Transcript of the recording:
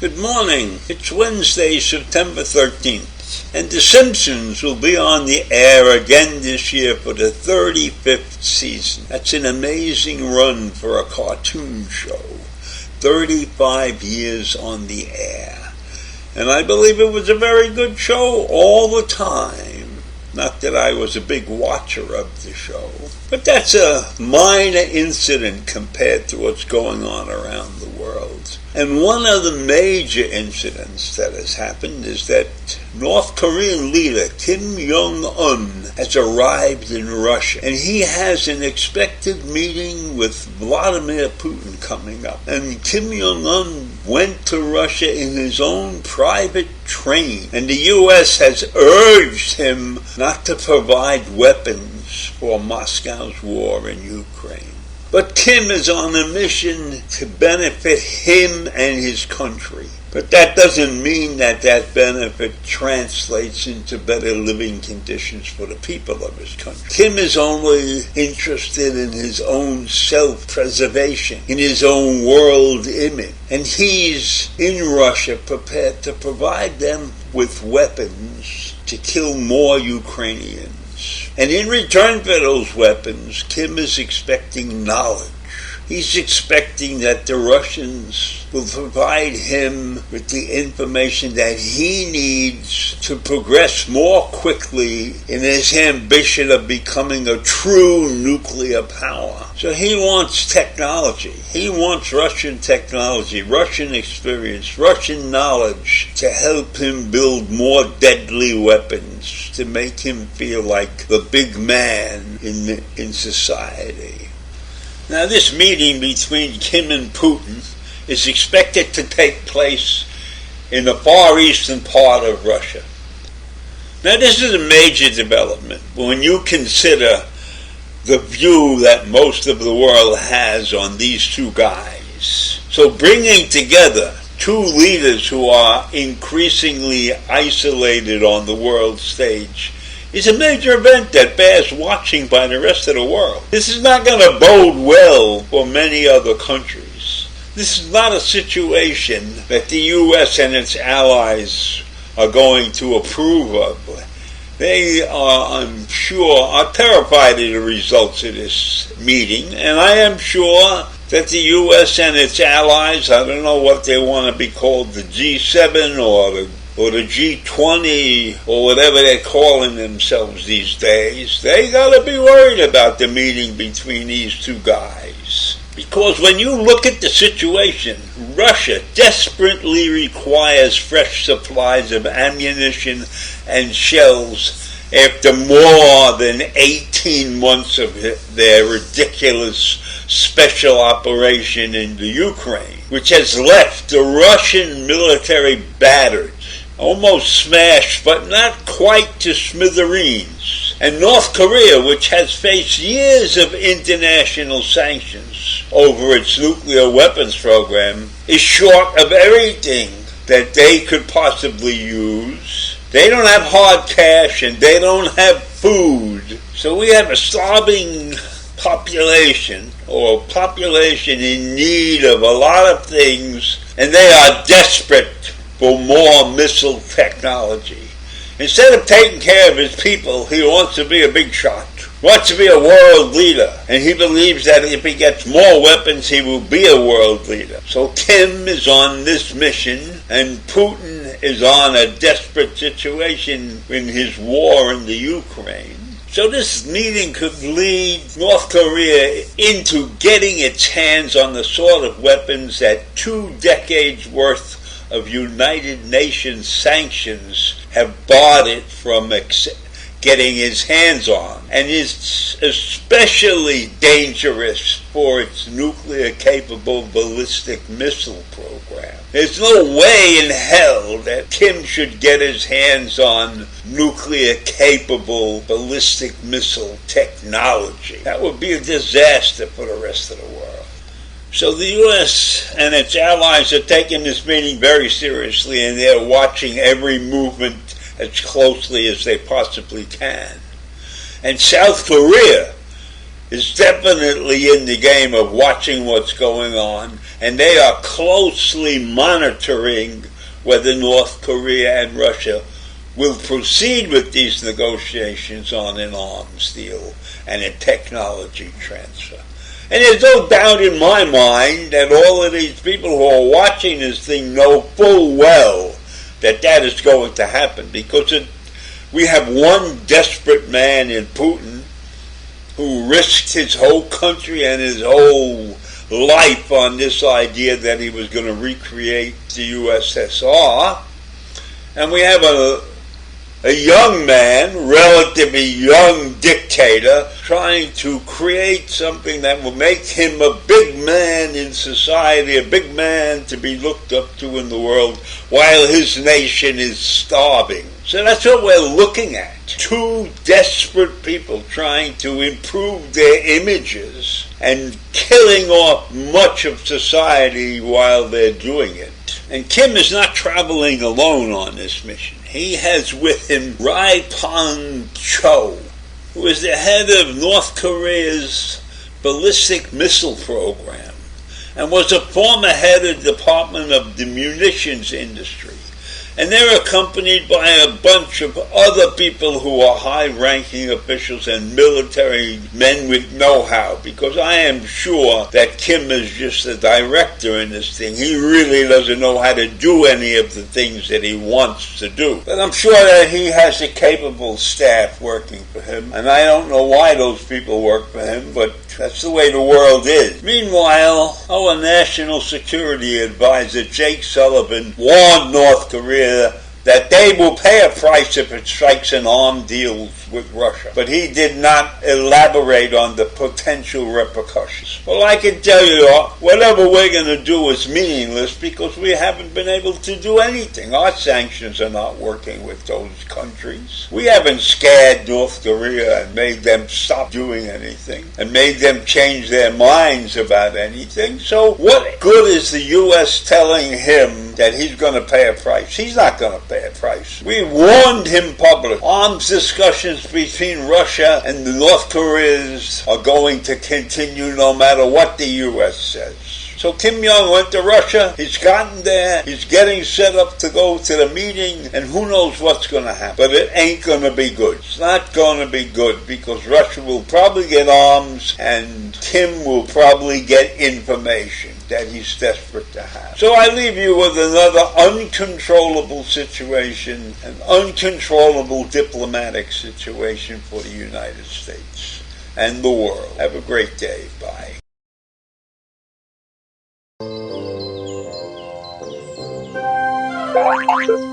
Good morning. It's Wednesday, September 13th, and The Simpsons will be on the air again this year for the 35th season. That's an amazing run for a cartoon show. 35 years on the air. And I believe it was a very good show all the time. Not that I was a big watcher of the show, but that's a minor incident compared to what's going on around the world. And one of the major incidents that has happened is that North Korean leader Kim Jong-un has arrived in Russia, and he has an expected meeting with Vladimir Putin coming up. And Kim Jong-un went to Russia in his own private train, and the U.S. has urged him not to provide weapons for Moscow's war in Ukraine. But Kim is on a mission to benefit him and his country. But that doesn't mean that that benefit translates into better living conditions for the people of his country. Kim is only interested in his own self-preservation, in his own world image. And he's in Russia prepared to provide them with weapons to kill more Ukrainians. And in return for those weapons, Kim is expecting knowledge. He's expecting that the Russians will provide him with the information that he needs to progress more quickly in his ambition of becoming a true nuclear power. So he wants technology. He wants Russian technology, Russian experience, Russian knowledge to help him build more deadly weapons, to make him feel like the big man in society. Now, this meeting between Kim and Putin is expected to take place in the far eastern part of Russia. Now, this is a major development when you consider the view that most of the world has on these two guys. So bringing together two leaders who are increasingly isolated on the world stage is a major event that bears watching by the rest of the world. This is not going to bode well for many other countries. This is not a situation that the U.S. and its allies are going to approve of. They are, I'm sure, are terrified of the results of this meeting, and I am sure that the U.S. and its allies, I don't know what they want to be called, the G7 or the G20 or whatever they're calling themselves these days, they got to be worried about the meeting between these two guys. Because when you look at the situation, Russia desperately requires fresh supplies of ammunition and shells after more than 18 months of their ridiculous special operation in the Ukraine, which has left the Russian military battered, almost smashed, but not quite to smithereens. And North Korea, which has faced years of international sanctions over its nuclear weapons program, is short of everything that they could possibly use. They don't have hard cash and they don't have food. So we have a starving population, or a population in need of a lot of things, and they are desperate for more missile technology. Instead of taking care of his people, he wants to be a big shot, wants to be a world leader, and he believes that if he gets more weapons, he will be a world leader. So Kim is on this mission, and Putin is on a desperate situation in his war in the Ukraine. So this meeting could lead North Korea into getting its hands on the sort of weapons that 2 decades worth of United Nations sanctions have barred it from getting his hands on, and is especially dangerous for its nuclear-capable ballistic missile program. There's no way in hell that Kim should get his hands on nuclear-capable ballistic missile technology. That would be a disaster for the rest of the world. So the U.S. and its allies are taking this meeting very seriously, and they're watching every movement as closely as they possibly can. And South Korea is definitely in the game of watching what's going on, and they are closely monitoring whether North Korea and Russia will proceed with these negotiations on an arms deal and a technology transfer. And there's no doubt in my mind that all of these people who are watching this thing know full well that that is going to happen, because we have one desperate man in Putin who risked his whole country and his whole life on this idea that he was going to recreate the USSR. And we have a young man, relatively young dictator, trying to create something that will make him a big man in society, a big man to be looked up to in the world, while his nation is starving. So that's what we're looking at. Two desperate people trying to improve their images and killing off much of society while they're doing it. And Kim is not traveling alone on this mission. He has with him Rai Pon-cho, who is the head of North Korea's ballistic missile program and was a former head of the Department of the Munitions Industry. And they're accompanied by a bunch of other people who are high-ranking officials and military men with know-how, because I am sure that Kim is just a director in this thing. He really doesn't know how to do any of the things that he wants to do. But I'm sure that he has a capable staff working for him, and I don't know why those people work for him, but that's the way the world is. Meanwhile, our National Security Advisor, Jake Sullivan, warned North Korea that they will pay a price if it strikes an armed deal with Russia. But he did not elaborate on the potential repercussions. Well, I can tell you, whatever we're going to do is meaningless because we haven't been able to do anything. Our sanctions are not working with those countries. We haven't scared North Korea and made them stop doing anything and made them change their minds about anything. So what good is the U.S. telling him that he's going to pay a price? He's not going to pay a price. We warned him publicly. Arms discussions between Russia and the North Koreans are going to continue no matter what the U.S. says. So Kim Jong went to Russia, he's gotten there, he's getting set up to go to the meeting, and who knows what's going to happen. But it ain't going to be good. It's not going to be good because Russia will probably get arms and Kim will probably get information that he's desperate to have. So I leave you with another uncontrollable situation, an uncontrollable diplomatic situation for the United States and the world. Have a great day. Bye. Thank you.